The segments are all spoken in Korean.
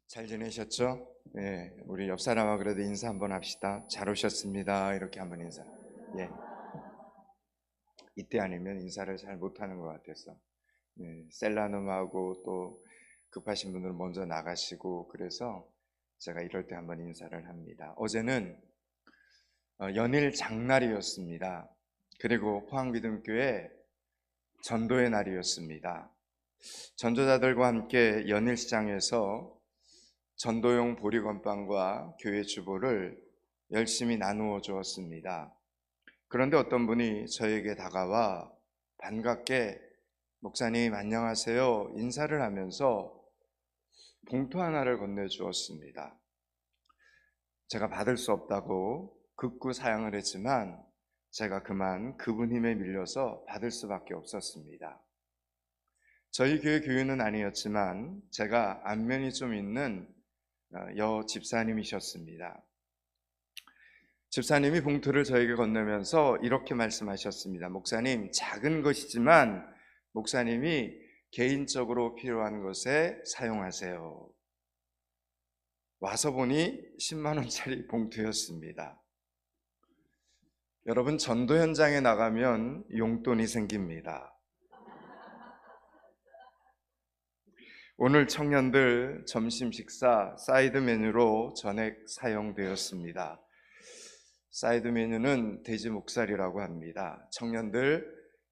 잘 지내셨죠? 네, 우리 옆 사람하고 그래도 인사 한번 합시다. 잘 오셨습니다. 이렇게 한번 인사. 예, 이때 아니면 인사를 잘 못하는 것 같아서. 셀라눔하고 또 급하신 분들은 먼저 나가시고 그래서 제가 이럴 때 한번 인사를 합니다. 어제는 연일 장날이었습니다. 그리고 포항믿음교회 전도의 날이었습니다. 전도자들과 함께 연일시장에서 전도용 보리건빵과 교회 주보를 열심히 나누어 주었습니다. 그런데 어떤 분이 저에게 다가와 반갑게 목사님 안녕하세요 인사를 하면서 봉투 하나를 건네주었습니다. 제가 받을 수 없다고 극구 사양을 했지만 제가 그만 그분 힘에 밀려서 받을 수밖에 없었습니다. 저희 교회 교인은 아니었지만 제가 안면이 좀 있는 여 집사님이셨습니다. 집사님이 봉투를 저에게 건네면서 이렇게 말씀하셨습니다. 목사님, 작은 것이지만 목사님이 개인적으로 필요한 것에 사용하세요. 와서 보니 10만 원짜리 봉투였습니다. 여러분, 전도 현장에 나가면 용돈이 생깁니다. 오늘 청년들 점심 식사 사이드 메뉴로 전액 사용되었습니다. 사이드 메뉴는 돼지 목살이라고 합니다. 청년들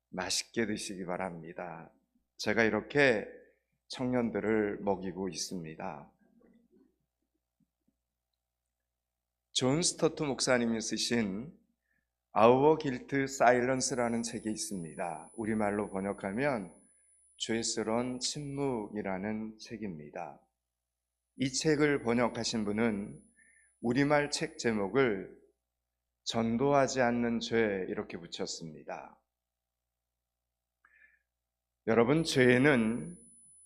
맛있게 드시기 바랍니다. 제가 이렇게 청년들을 먹이고 있습니다. 존 스토트 목사님이 쓰신 Our Guilt Silence라는 책이 있습니다. 우리말로 번역하면 죄스러운 침묵이라는 책입니다. 이 책을 번역하신 분은 우리말 책 제목을 전도하지 않는 죄 이렇게 붙였습니다. 여러분, 죄에는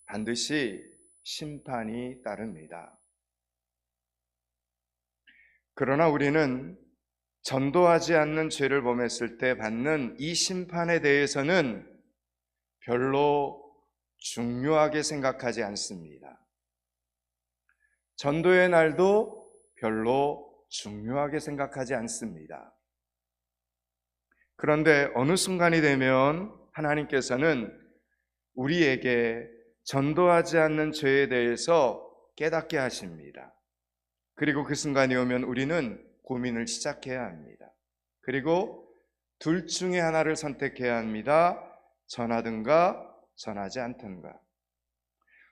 반드시 심판이 따릅니다. 그러나 우리는 전도하지 않는 죄를 범했을 때 받는 이 심판에 대해서는 별로 중요하게 생각하지 않습니다. 전도의 날도 별로 중요하게 생각하지 않습니다. 그런데 어느 순간이 되면 하나님께서는 우리에게 전도하지 않는 죄에 대해서 깨닫게 하십니다. 그리고 그 순간이 오면 우리는 고민을 시작해야 합니다. 그리고 둘 중에 하나를 선택해야 합니다. 전하든가 전하지 않든가.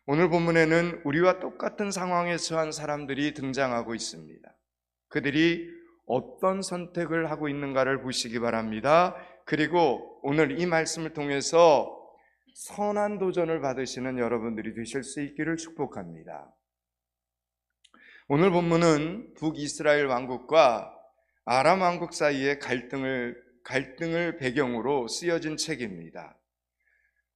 오늘 본문에는 우리와 똑같은 상황에 처한 사람들이 등장하고 있습니다. 그들이 어떤 선택을 하고 있는가를 보시기 바랍니다. 그리고 오늘 이 말씀을 통해서 선한 도전을 받으시는 여러분들이 되실 수 있기를 축복합니다. 오늘 본문은 북이스라엘 왕국과 아람 왕국 사이의 갈등을 배경으로 쓰여진 책입니다.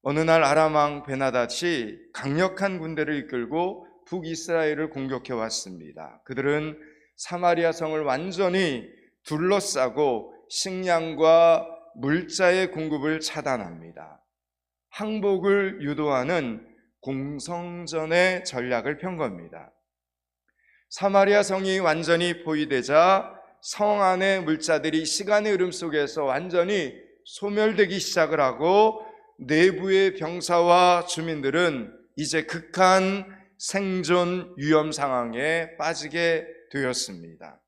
어느 날 아람 왕 베나닷이 강력한 군대를 이끌고 북이스라엘을 공격해 왔습니다. 그들은 사마리아 성을 완전히 둘러싸고 식량과 물자의 공급을 차단합니다. 항복을 유도하는 공성전의 전략을 편 겁니다. 사마리아 성이 완전히 포위되자 성 안의 물자들이 시간의 흐름 속에서 완전히 소멸되기 시작을 하고 내부의 병사와 주민들은 이제 극한 생존 위험 상황에 빠지게 되었습니다.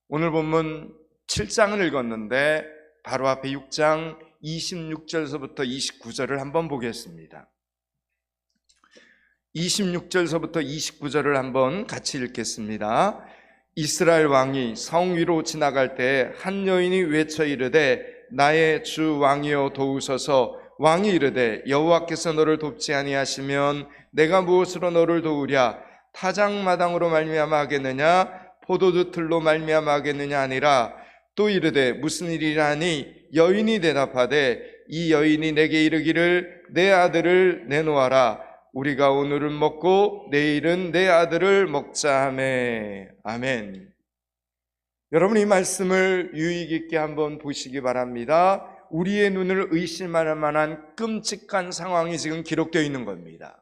오늘 본문 7장을 읽었는데 바로 앞에 6장 26절서부터 29절을 한번 보겠습니다. 26절서부터 29절을 한번 같이 읽겠습니다. 이스라엘 왕이 성 위로 지나갈 때 한 여인이 외쳐 이르되 나의 주 왕이여 도우소서. 왕이 이르되 여호와께서 너를 돕지 아니하시면 내가 무엇으로 너를 도우랴? 타작마당으로 말미암아 하겠느냐? 포도주 틀로 말미암아 하겠느냐 아니라. 또 이르되 무슨 일이라니? 여인이 대답하되 이 여인이 내게 이르기를 내 아들을 내놓아라. 우리가 오늘은 먹고 내일은 내 아들을 먹자 하매. 아멘. 여러분, 이 말씀을 유익 있게 한번 보시기 바랍니다. 우리의 눈을 의심할 만한 끔찍한 상황이 지금 기록되어 있는 겁니다.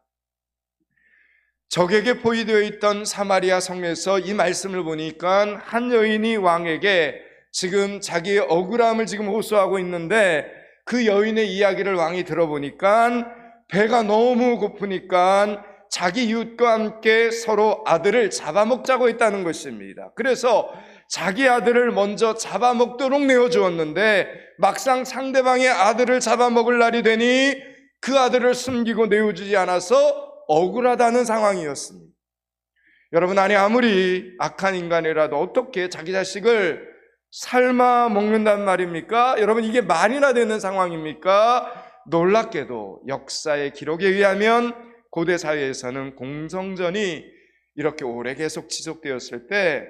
적에게 포위되어 있던 사마리아 성에서 이 말씀을 보니까 한 여인이 왕에게 지금 자기의 억울함을 지금 호소하고 있는데, 그 여인의 이야기를 왕이 들어보니까 배가 너무 고프니까 자기 이웃과 함께 서로 아들을 잡아먹자고 했다는 것입니다. 그래서 자기 아들을 먼저 잡아먹도록 내어주었는데, 막상 상대방의 아들을 잡아먹을 날이 되니 그 아들을 숨기고 내어주지 않아서 억울하다는 상황이었습니다. 여러분, 아니 아무리 악한 인간이라도 어떻게 자기 자식을 삶아 먹는단 말입니까? 여러분, 이게 말이나 되는 상황입니까? 놀랍게도 역사의 기록에 의하면 고대 사회에서는 공성전이 이렇게 오래 계속 지속되었을 때,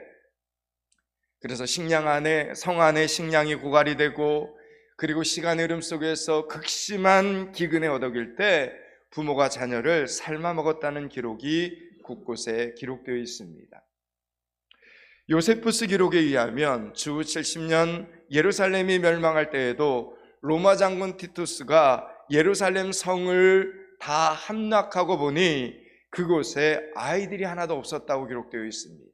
그래서 성 안에 식량이 고갈이 되고, 그리고 시간의 흐름 속에서 극심한 기근에 얻어길 때 부모가 자녀를 삶아 먹었다는 기록이 곳곳에 기록되어 있습니다. 요세푸스 기록에 의하면 주 70년 예루살렘이 멸망할 때에도 로마 장군 티투스가 예루살렘 성을 다 함락하고 보니 그곳에 아이들이 하나도 없었다고 기록되어 있습니다.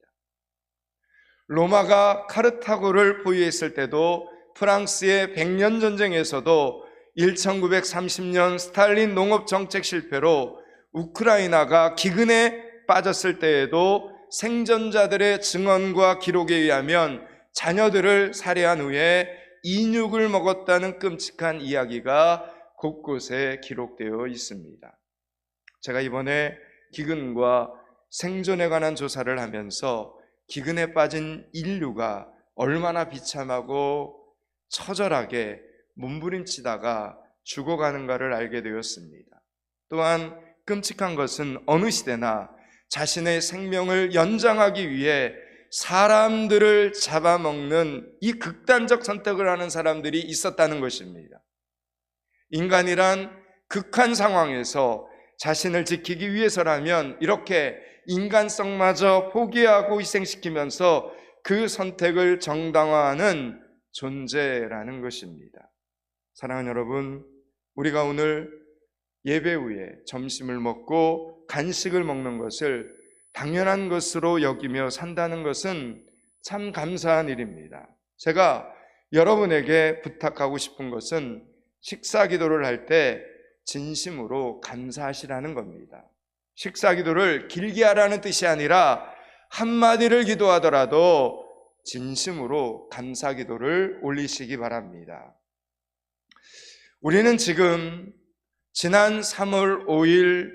로마가 카르타고를 포위했을 때도, 프랑스의 100년 전쟁에서도 1930년 스탈린 농업 정책 실패로 우크라이나가 기근에 빠졌을 때에도 생존자들의 증언과 기록에 의하면 자녀들을 살해한 후에 인육을 먹었다는 끔찍한 이야기가 곳곳에 기록되어 있습니다. 제가 이번에 기근과 생존에 관한 조사를 하면서 기근에 빠진 인류가 얼마나 비참하고 처절하게 몸부림치다가 죽어가는가를 알게 되었습니다. 또한 끔찍한 것은 어느 시대나 자신의 생명을 연장하기 위해 사람들을 잡아먹는 이 극단적 선택을 하는 사람들이 있었다는 것입니다. 인간이란 극한 상황에서 자신을 지키기 위해서라면 이렇게 인간성마저 포기하고 희생시키면서 그 선택을 정당화하는 존재라는 것입니다. 사랑하는 여러분, 우리가 오늘 예배 후에 점심을 먹고 간식을 먹는 것을 당연한 것으로 여기며 산다는 것은 참 감사한 일입니다. 제가 여러분에게 부탁하고 싶은 것은 식사 기도를 할 때 진심으로 감사하시라는 겁니다. 식사 기도를 길게 하라는 뜻이 아니라 한마디를 기도하더라도 진심으로 감사 기도를 올리시기 바랍니다. 우리는 지금 지난 3월 5일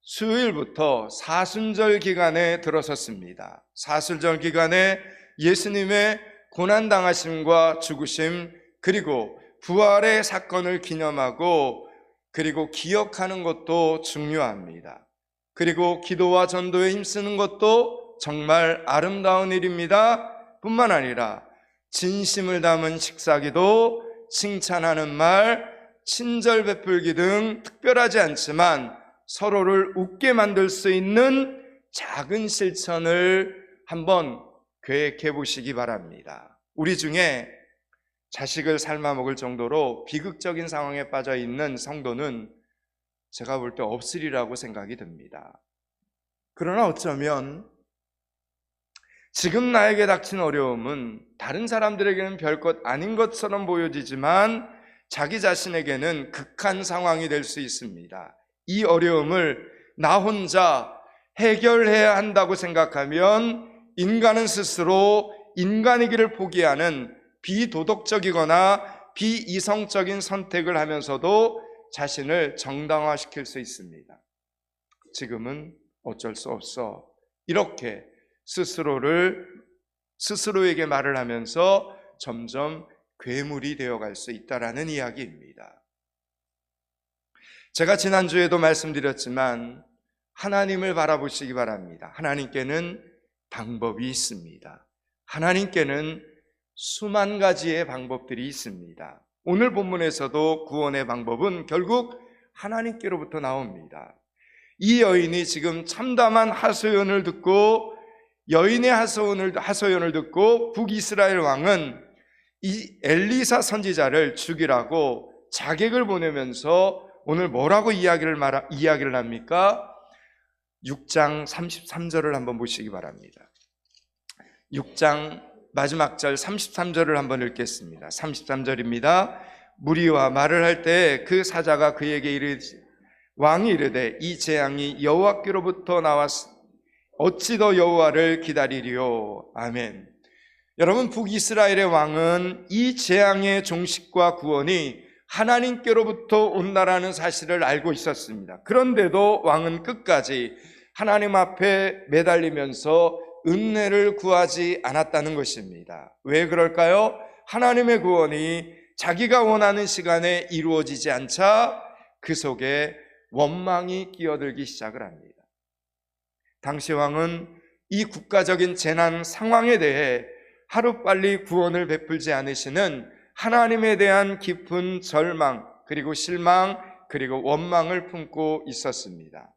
수요일부터 사순절 기간에 들어섰습니다. 사순절 기간에 예수님의 고난당하심과 죽으심, 그리고 부활의 사건을 기념하고 그리고 기억하는 것도 중요합니다. 그리고 기도와 전도에 힘쓰는 것도 정말 아름다운 일입니다. 뿐만 아니라 진심을 담은 식사기도, 칭찬하는 말, 친절 베풀기 등 특별하지 않지만 서로를 웃게 만들 수 있는 작은 실천을 한번 계획해 보시기 바랍니다. 우리 중에 자식을 삶아 먹을 정도로 비극적인 상황에 빠져 있는 성도는 제가 볼 때 없으리라고 생각이 듭니다. 그러나 어쩌면 지금 나에게 닥친 어려움은 다른 사람들에게는 별것 아닌 것처럼 보여지지만 자기 자신에게는 극한 상황이 될 수 있습니다. 이 어려움을 나 혼자 해결해야 한다고 생각하면 인간은 스스로 인간이기를 포기하는 비도덕적이거나 비이성적인 선택을 하면서도 자신을 정당화시킬 수 있습니다. 지금은 어쩔 수 없어, 이렇게 스스로에게 말을 하면서 점점 괴물이 되어갈 수 있다라는 이야기입니다. 제가 지난주에도 말씀드렸지만 하나님을 바라보시기 바랍니다. 하나님께는 방법이 있습니다. 하나님께는 수만 가지의 방법들이 있습니다. 오늘 본문에서도 구원의 방법은 결국 하나님께로부터 나옵니다. 이 여인이 지금 참담한 하소연을 듣고, 여인의 하소연을 듣고 북이스라엘 왕은 이 엘리사 선지자를 죽이라고 자객을 보내면서 오늘 뭐라고 이야기를 합니까? 6장 33절을 한번 보시기 바랍니다. 6장 마지막 절 33절을 한번 읽겠습니다. 33절입니다. 무리와 말을 할 때 그 사자가 그에게 이르되 왕이 이르되 이 재앙이 여호와께로부터 나왔으니 어찌 더 여호와를 기다리리요. 아멘. 여러분, 북이스라엘의 왕은 이 재앙의 종식과 구원이 하나님께로부터 온다라는 사실을 알고 있었습니다. 그런데도 왕은 끝까지 하나님 앞에 매달리면서 은혜를 구하지 않았다는 것입니다. 왜 그럴까요? 하나님의 구원이 자기가 원하는 시간에 이루어지지 않자 그 속에 원망이 끼어들기 시작을 합니다. 당시 왕은 이 국가적인 재난 상황에 대해 하루빨리 구원을 베풀지 않으시는 하나님에 대한 깊은 절망, 그리고 실망, 그리고 원망을 품고 있었습니다.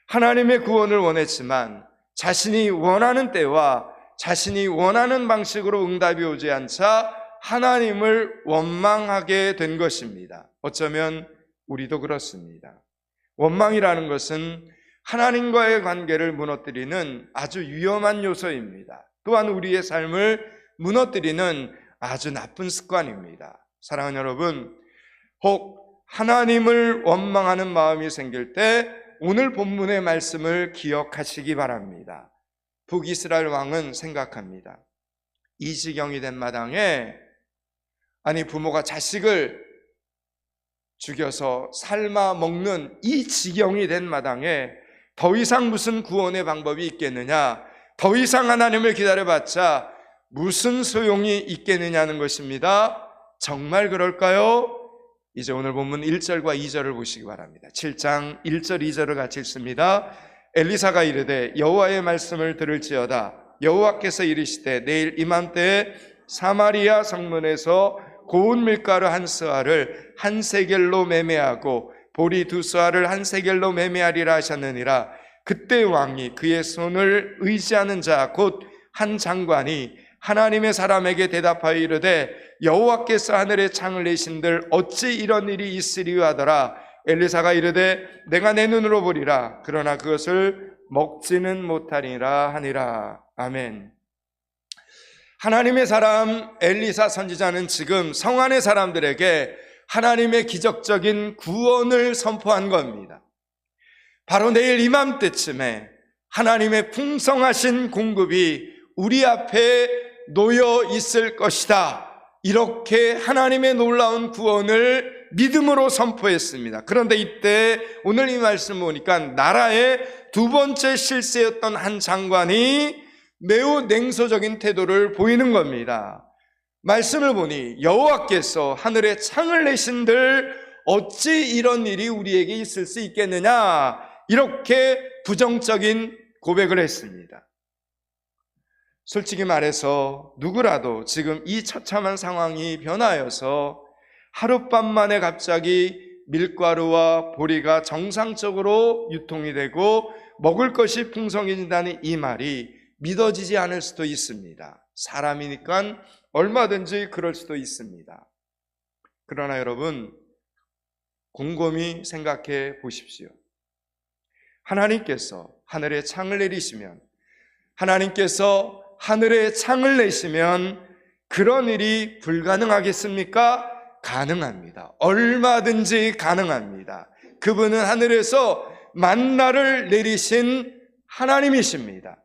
하나님의 구원을 원했지만 자신이 원하는 때와 자신이 원하는 방식으로 응답이 오지 않자 하나님을 원망하게 된 것입니다. 어쩌면 우리도 그렇습니다. 원망이라는 것은 하나님과의 관계를 무너뜨리는 아주 위험한 요소입니다. 또한 우리의 삶을 무너뜨리는 아주 나쁜 습관입니다. 사랑하는 여러분, 혹 하나님을 원망하는 마음이 생길 때 오늘 본문의 말씀을 기억하시기 바랍니다. 북이스라엘 왕은 생각합니다. 이 지경이 된 마당에, 아니 부모가 자식을 죽여서 삶아 먹는 이 지경이 된 마당에 더 이상 무슨 구원의 방법이 있겠느냐, 더 이상 하나님을 기다려봤자 무슨 소용이 있겠느냐는 것입니다. 정말 그럴까요? 이제 오늘 본문 1절과 2절을 보시기 바랍니다. 7장 1절 2절을 같이 읽습니다. 엘리사가 이르되 여호와의 말씀을 들을지어다. 여호와께서 이르시되 내일 이맘때에 사마리아 성문에서 고운 밀가루 한 스아를 한 세겔로 매매하고 보리 두 스아를 한 세겔로 매매하리라 하셨느니라. 그때 왕이 그의 손을 의지하는 자 곧 한 장관이 하나님의 사람에게 대답하여 이르되 여호와께서 하늘에 창을 내신들 어찌 이런 일이 있으리요 하더라. 엘리사가 이르되 내가 내 눈으로 보리라. 그러나 그것을 먹지는 못하리라 하니라. 아멘. 하나님의 사람 엘리사 선지자는 지금 성 안의 사람들에게 하나님의 기적적인 구원을 선포한 겁니다. 바로 내일 이맘때쯤에 하나님의 풍성하신 공급이 우리 앞에 놓여 있을 것이다. 이렇게 하나님의 놀라운 구원을 믿음으로 선포했습니다. 그런데 이때 오늘 이 말씀 보니까 나라의 두 번째 실세였던 한 장관이 매우 냉소적인 태도를 보이는 겁니다. 말씀을 보니 여호와께서 하늘에 창을 내신들 어찌 이런 일이 우리에게 있을 수 있겠느냐, 이렇게 부정적인 고백을 했습니다. 솔직히 말해서 누구라도 지금 이 처참한 상황이 변하여서 하룻밤 만에 갑자기 밀가루와 보리가 정상적으로 유통이 되고 먹을 것이 풍성해진다는 이 말이 믿어지지 않을 수도 있습니다. 사람이니까 얼마든지 그럴 수도 있습니다. 그러나 여러분, 곰곰이 생각해 보십시오. 하나님께서 하늘에 창을 내리시면, 하나님께서 하늘에 창을 내시면 그런 일이 불가능하겠습니까? 가능합니다. 얼마든지 가능합니다. 그분은 하늘에서 만나를 내리신 하나님이십니다.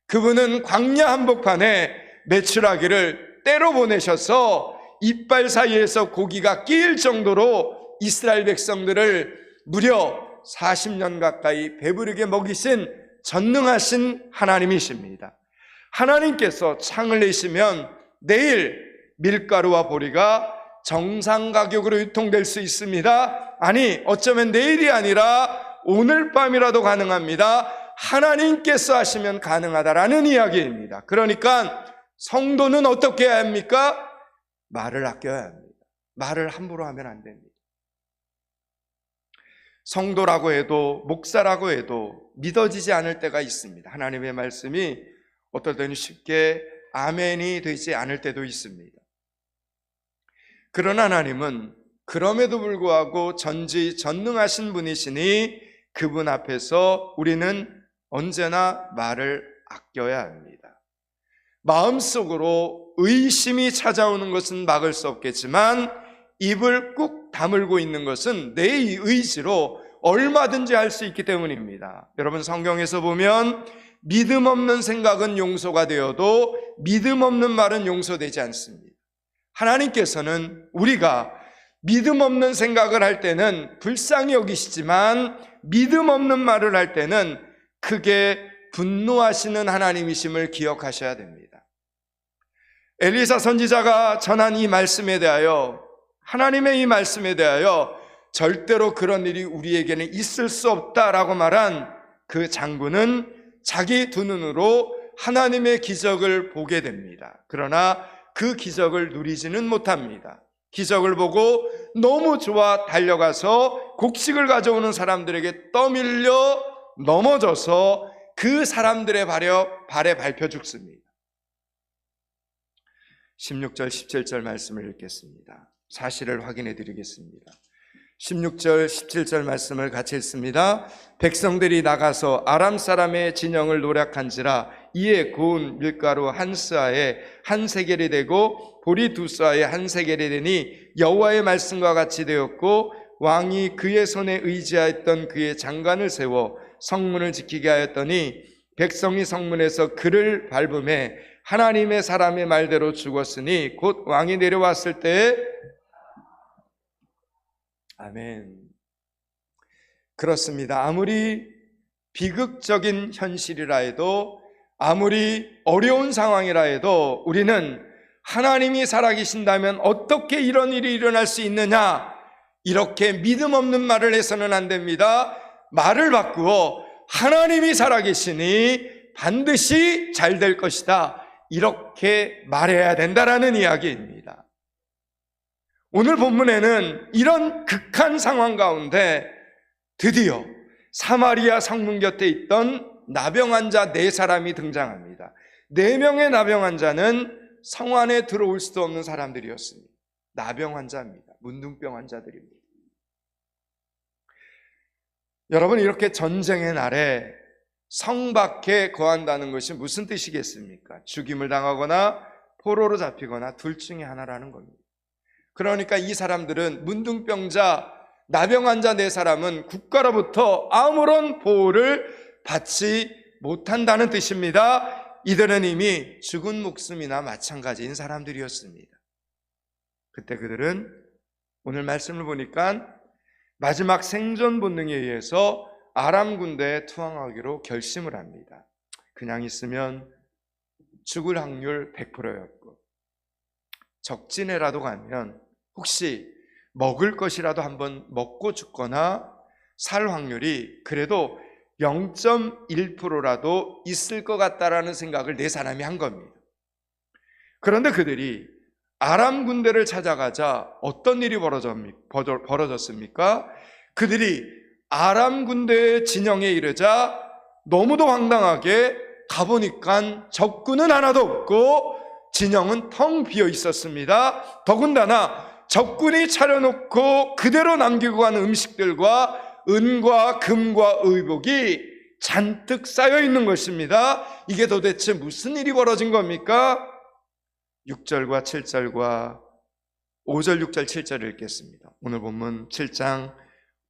그분은 광야 한복판에 메추라기를 때려 보내셔서 이빨 사이에서 고기가 끼일 정도로 이스라엘 백성들을 무려 40년 가까이 배부르게 먹이신 전능하신 하나님이십니다. 하나님께서 창을 내시면 내일 밀가루와 보리가 정상 가격으로 유통될 수 있습니다. 아니, 어쩌면 내일이 아니라 오늘 밤이라도 가능합니다. 하나님께서 하시면 가능하다라는 이야기입니다. 그러니까 성도는 어떻게 해야 합니까? 말을 아껴야 합니다. 말을 함부로 하면 안 됩니다. 성도라고 해도 목사라고 해도 믿어지지 않을 때가 있습니다. 하나님의 말씀이 어떨 때는 쉽게 아멘이 되지 않을 때도 있습니다. 그러나 하나님은 그럼에도 불구하고 전지전능하신 분이시니 그분 앞에서 우리는 언제나 말을 아껴야 합니다. 마음속으로 의심이 찾아오는 것은 막을 수 없겠지만 입을 꾹 다물고 있는 것은 내 의지로 얼마든지 할 수 있기 때문입니다. 여러분, 성경에서 보면 믿음 없는 생각은 용서가 되어도 믿음 없는 말은 용서되지 않습니다. 하나님께서는 우리가 믿음 없는 생각을 할 때는 불쌍히 여기시지만 믿음 없는 말을 할 때는 크게 분노하시는 하나님이심을 기억하셔야 됩니다. 엘리사 선지자가 전한 이 말씀에 대하여, 하나님의 이 말씀에 대하여 절대로 그런 일이 우리에게는 있을 수 없다라고 말한 그 장군은 자기 두 눈으로 하나님의 기적을 보게 됩니다. 그러나 그 기적을 누리지는 못합니다. 기적을 보고 너무 좋아 달려가서 곡식을 가져오는 사람들에게 떠밀려 넘어져서 그 사람들의 발에 밟혀 죽습니다. 16절 17절 말씀을 읽겠습니다. 사실을 확인해 드리겠습니다. 16절 17절 말씀을 같이 읽습니다. 백성들이 나가서 아람 사람의 진영을 노략한지라 이에 고운 밀가루 한 스아에 한 세겔이 되고 보리 두 스아에 한 세겔이 되니 여호와의 말씀과 같이 되었고 왕이 그의 손에 의지하였던 그의 장관을 세워 성문을 지키게 하였더니 백성이 성문에서 그를 밟음에 하나님의 사람의 말대로 죽었으니 곧 왕이 내려왔을 때에 아멘. 그렇습니다. 아무리 비극적인 현실이라 해도, 아무리 어려운 상황이라 해도 우리는 하나님이 살아계신다면 어떻게 이런 일이 일어날 수 있느냐, 이렇게 믿음 없는 말을 해서는 안 됩니다. 말을 바꾸어 하나님이 살아계시니 반드시 잘 될 것이다, 이렇게 말해야 된다라는 이야기입니다. 오늘 본문에는 이런 극한 상황 가운데 드디어 사마리아 성문 곁에 있던 나병 환자 4사람이 등장합니다. 4명의 나병 환자는 성 안에 들어올 수도 없는 사람들이었습니다. 나병 환자입니다. 문둥병 환자들입니다. 여러분, 이렇게 전쟁의 날에 성 밖에 거한다는 것이 무슨 뜻이겠습니까? 죽임을 당하거나 포로로 잡히거나 둘 중에 하나라는 겁니다. 그러니까 이 사람들은, 문둥병자, 나병 환자 4사람은 국가로부터 아무런 보호를 받지 못한다는 뜻입니다. 이들은 이미 죽은 목숨이나 마찬가지인 사람들이었습니다. 그때 그들은 오늘 말씀을 보니까 마지막 생존 본능에 의해서 아람 군대에 투항하기로 결심을 합니다. 그냥 있으면 죽을 확률 100%였고 적진에라도 가면 혹시 먹을 것이라도 한번 먹고 죽거나 살 확률이 그래도 0.1%라도 있을 것 같다라는 생각을 4사람이 한 겁니다. 그런데 그들이 아람 군대를 찾아가자 어떤 일이 벌어졌습니까? 그들이 아람 군대의 진영에 이르자 너무도 황당하게 가보니까 적군은 하나도 없고 진영은 텅 비어 있었습니다. 더군다나 적군이 차려놓고 그대로 남기고 간 음식들과 은과 금과 의복이 잔뜩 쌓여 있는 것입니다. 이게 도대체 무슨 일이 벌어진 겁니까? 6절과 7절과 5절, 6절, 7절을 읽겠습니다. 오늘 본문 7장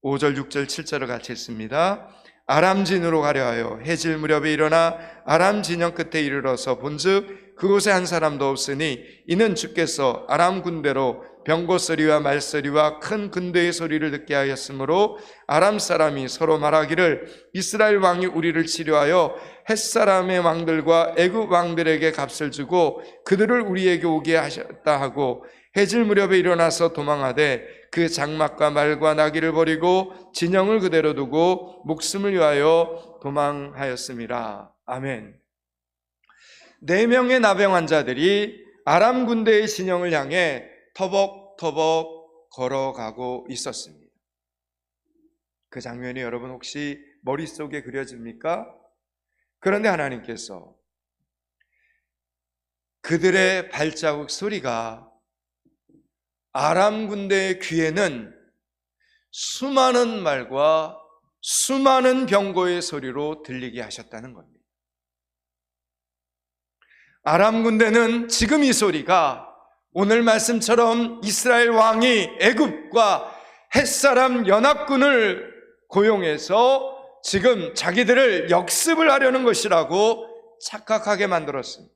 5절, 6절, 7절을 같이 읽습니다. 아람 진으로 가려 하여 해질 무렵에 일어나 아람 진영 끝에 이르러서 본즉 그곳에 한 사람도 없으니 이는 주께서 아람 군대로 병거 소리와 말소리와 큰 군대의 소리를 듣게 하였으므로 아람 사람이 서로 말하기를 이스라엘 왕이 우리를 치료하여 햇사람의 왕들과 애굽 왕들에게 값을 주고 그들을 우리에게 오게 하셨다 하고 해질 무렵에 일어나서 도망하되 그 장막과 말과 나귀를 버리고 진영을 그대로 두고 목숨을 위하여 도망하였습니다. 아멘. 4명의 나병 환자들이 아람 군대의 진영을 향해 터벅터벅 걸어가고 있었습니다. 그 장면이 여러분 혹시 머릿속에 그려집니까? 그런데 하나님께서 그들의 발자국 소리가 아람 군대의 귀에는 수많은 말과 수많은 병거의 소리로 들리게 하셨다는 겁니다. 아람 군대는 지금 이 소리가 오늘 말씀처럼 이스라엘 왕이 애굽과 햇사람 연합군을 고용해서 지금 자기들을 역습을 하려는 것이라고 착각하게 만들었습니다.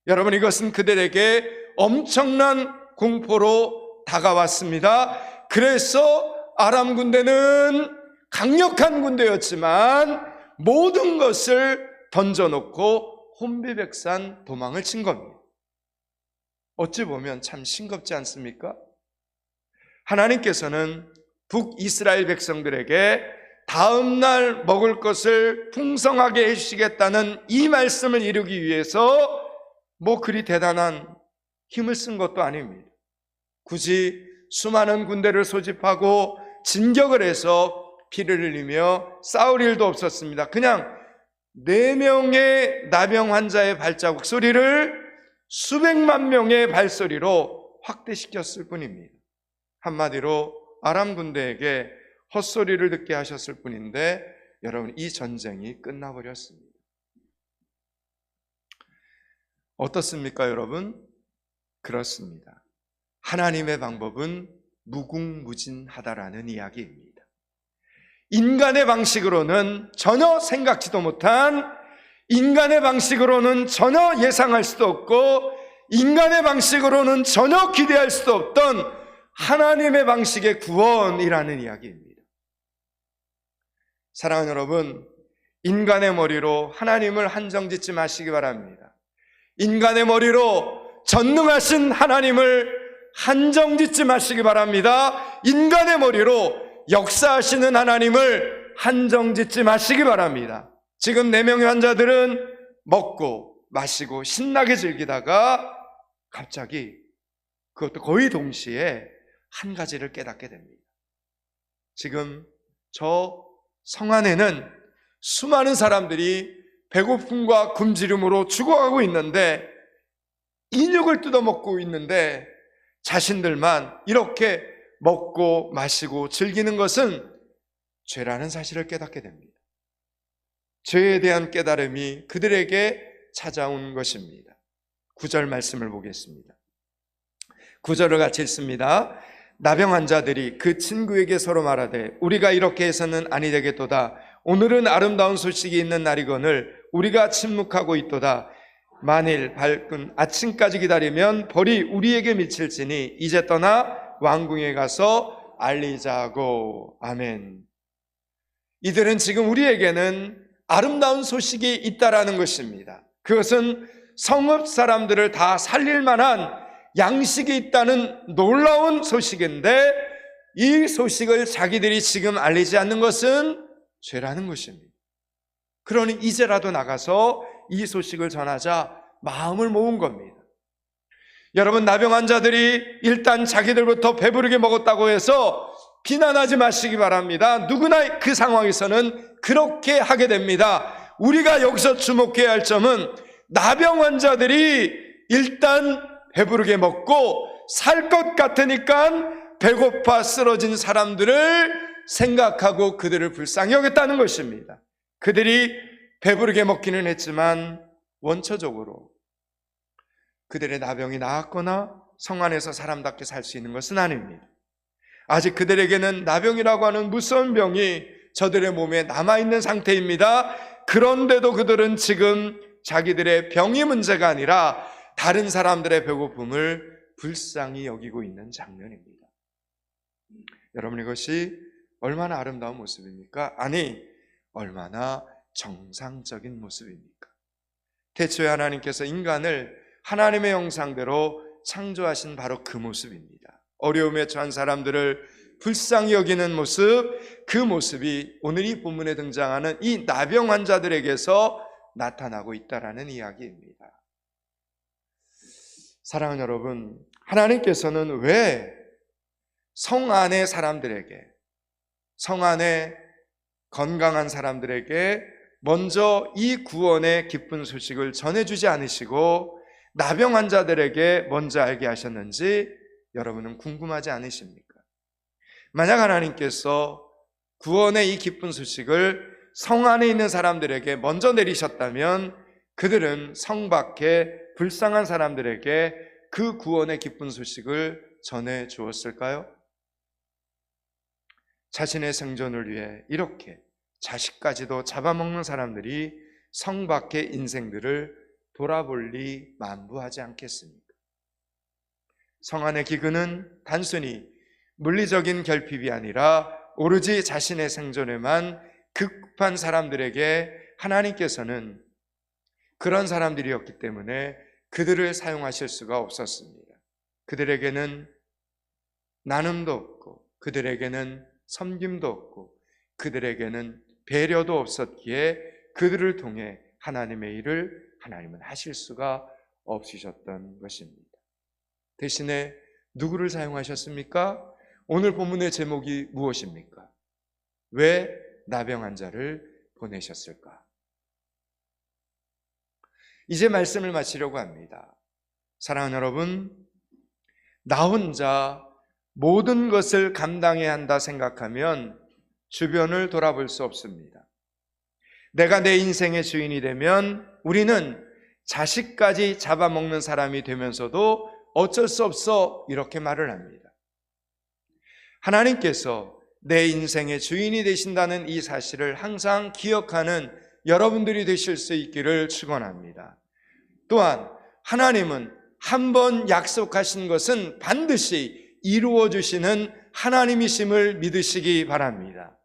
여러분, 이것은 그들에게 엄청난 공포로 다가왔습니다. 그래서 아람 군대는 강력한 군대였지만 모든 것을 던져놓고 혼비백산 도망을 친 겁니다. 어찌 보면 참 싱겁지 않습니까? 하나님께서는 북이스라엘 백성들에게 다음 날 먹을 것을 풍성하게 해주시겠다는 이 말씀을 이루기 위해서 뭐 그리 대단한 힘을 쓴 것도 아닙니다. 굳이 수많은 군대를 소집하고 진격을 해서 피를 흘리며 싸울 일도 없었습니다. 그냥 4명의 나병 환자의 발자국 소리를 수백만 명의 발소리로 확대시켰을 뿐입니다. 한마디로 아람 군대에게 헛소리를 듣게 하셨을 뿐인데 여러분, 이 전쟁이 끝나버렸습니다. 어떻습니까, 여러분? 그렇습니다. 하나님의 방법은 무궁무진하다라는 이야기입니다. 인간의 방식으로는 전혀 생각지도 못한, 인간의 방식으로는 전혀 예상할 수도 없고, 인간의 방식으로는 전혀 기대할 수도 없던 하나님의 방식의 구원이라는 이야기입니다. 사랑하는 여러분, 인간의 머리로 하나님을 한정짓지 마시기 바랍니다. 인간의 머리로 전능하신 하나님을 한정짓지 마시기 바랍니다. 인간의 머리로 역사하시는 하나님을 한정짓지 마시기 바랍니다. 지금 4명의 환자들은 먹고 마시고 신나게 즐기다가 갑자기 그것도 거의 동시에 한 가지를 깨닫게 됩니다. 지금 저 성 안에는 수많은 사람들이 배고픔과 굶주림으로 죽어가고 있는데, 인육을 뜯어먹고 있는데 자신들만 이렇게 먹고 마시고 즐기는 것은 죄라는 사실을 깨닫게 됩니다. 죄에 대한 깨달음이 그들에게 찾아온 것입니다. 9절 말씀을 보겠습니다. 9절을 같이 읽습니다. 나병 환자들이 그 친구에게 서로 말하되 우리가 이렇게 해서는 아니 되겠도다. 오늘은 아름다운 소식이 있는 날이거늘 우리가 침묵하고 있도다. 만일 밝은 아침까지 기다리면 벌이 우리에게 미칠지니 이제 떠나 왕궁에 가서 알리자고. 아멘. 이들은 지금 우리에게는 아름다운 소식이 있다라는 것입니다. 그것은 성읍 사람들을 다 살릴 만한 양식이 있다는 놀라운 소식인데, 이 소식을 자기들이 지금 알리지 않는 것은 죄라는 것입니다. 그러니 이제라도 나가서 이 소식을 전하자 마음을 모은 겁니다. 여러분, 나병 환자들이 일단 자기들부터 배부르게 먹었다고 해서 비난하지 마시기 바랍니다. 누구나 그 상황에서는 그렇게 하게 됩니다. 우리가 여기서 주목해야 할 점은 나병 환자들이 일단 배부르게 먹고 살 것 같으니까 배고파 쓰러진 사람들을 생각하고 그들을 불쌍히 여겼다는 것입니다. 그들이 배부르게 먹기는 했지만 원초적으로 그들의 나병이 나았거나 성 안에서 사람답게 살 수 있는 것은 아닙니다. 아직 그들에게는 나병이라고 하는 무서운 병이 저들의 몸에 남아있는 상태입니다. 그런데도 그들은 지금 자기들의 병이 문제가 아니라 다른 사람들의 배고픔을 불쌍히 여기고 있는 장면입니다. 여러분, 이것이 얼마나 아름다운 모습입니까? 아니, 얼마나 정상적인 모습입니까? 태초에 하나님께서 인간을 하나님의 형상대로 창조하신 바로 그 모습입니다. 어려움에 처한 사람들을 불쌍히 여기는 모습, 그 모습이 오늘 이 본문에 등장하는 이 나병 환자들에게서 나타나고 있다라는 이야기입니다. 사랑하는 여러분, 하나님께서는 왜 성 안의 사람들에게, 성 안에 건강한 사람들에게 먼저 이 구원의 기쁜 소식을 전해주지 않으시고 나병 환자들에게 먼저 알게 하셨는지 여러분은 궁금하지 않으십니까? 만약 하나님께서 구원의 이 기쁜 소식을 성 안에 있는 사람들에게 먼저 내리셨다면 그들은 성 밖에 불쌍한 사람들에게 그 구원의 기쁜 소식을 전해 주었을까요? 자신의 생존을 위해 이렇게 자식까지도 잡아먹는 사람들이 성 밖의 인생들을 돌아볼 리 만무하지 않겠습니까? 성 안의 기근은 단순히 물리적인 결핍이 아니라 오로지 자신의 생존에만 급급한 사람들에게 하나님께서는 그런 사람들이었기 때문에 그들을 사용하실 수가 없었습니다. 그들에게는 나눔도 없고 그들에게는 섬김도 없고 그들에게는 배려도 없었기에 그들을 통해 하나님의 일을 하나님은 하실 수가 없으셨던 것입니다. 대신에 누구를 사용하셨습니까? 오늘 본문의 제목이 무엇입니까? 왜 나병 환자를 보내셨을까? 이제 말씀을 마치려고 합니다. 사랑하는 여러분, 나 혼자 모든 것을 감당해야 한다 생각하면 주변을 돌아볼 수 없습니다. 내가 내 인생의 주인이 되면 우리는 자식까지 잡아먹는 사람이 되면서도 어쩔 수 없어 이렇게 말을 합니다. 하나님께서 내 인생의 주인이 되신다는 이 사실을 항상 기억하는 여러분들이 되실 수 있기를 축원합니다. 또한 하나님은 한 번 약속하신 것은 반드시 이루어 주시는 하나님이심을 믿으시기 바랍니다.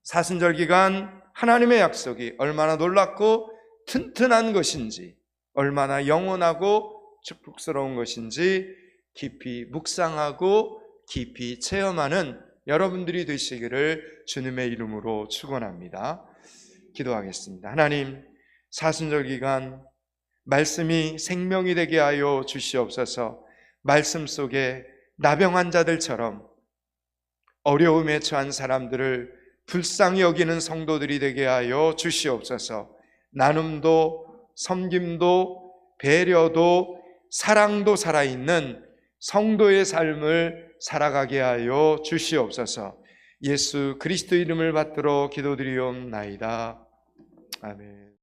사순절 기간 하나님의 약속이 얼마나 놀랍고 튼튼한 것인지, 얼마나 영원하고 축복스러운 것인지 깊이 묵상하고 깊이 체험하는 여러분들이 되시기를 주님의 이름으로 축원합니다. 기도하겠습니다. 하나님, 사순절 기간 말씀이 생명이 되게 하여 주시옵소서. 말씀 속에 나병 환자들처럼 어려움에 처한 사람들을 불쌍히 여기는 성도들이 되게 하여 주시옵소서. 나눔도 섬김도 배려도 사랑도 살아있는 성도의 삶을 살아가게 하여 주시옵소서. 예수 그리스도 이름을 받들어 기도드리옵나이다. 아멘.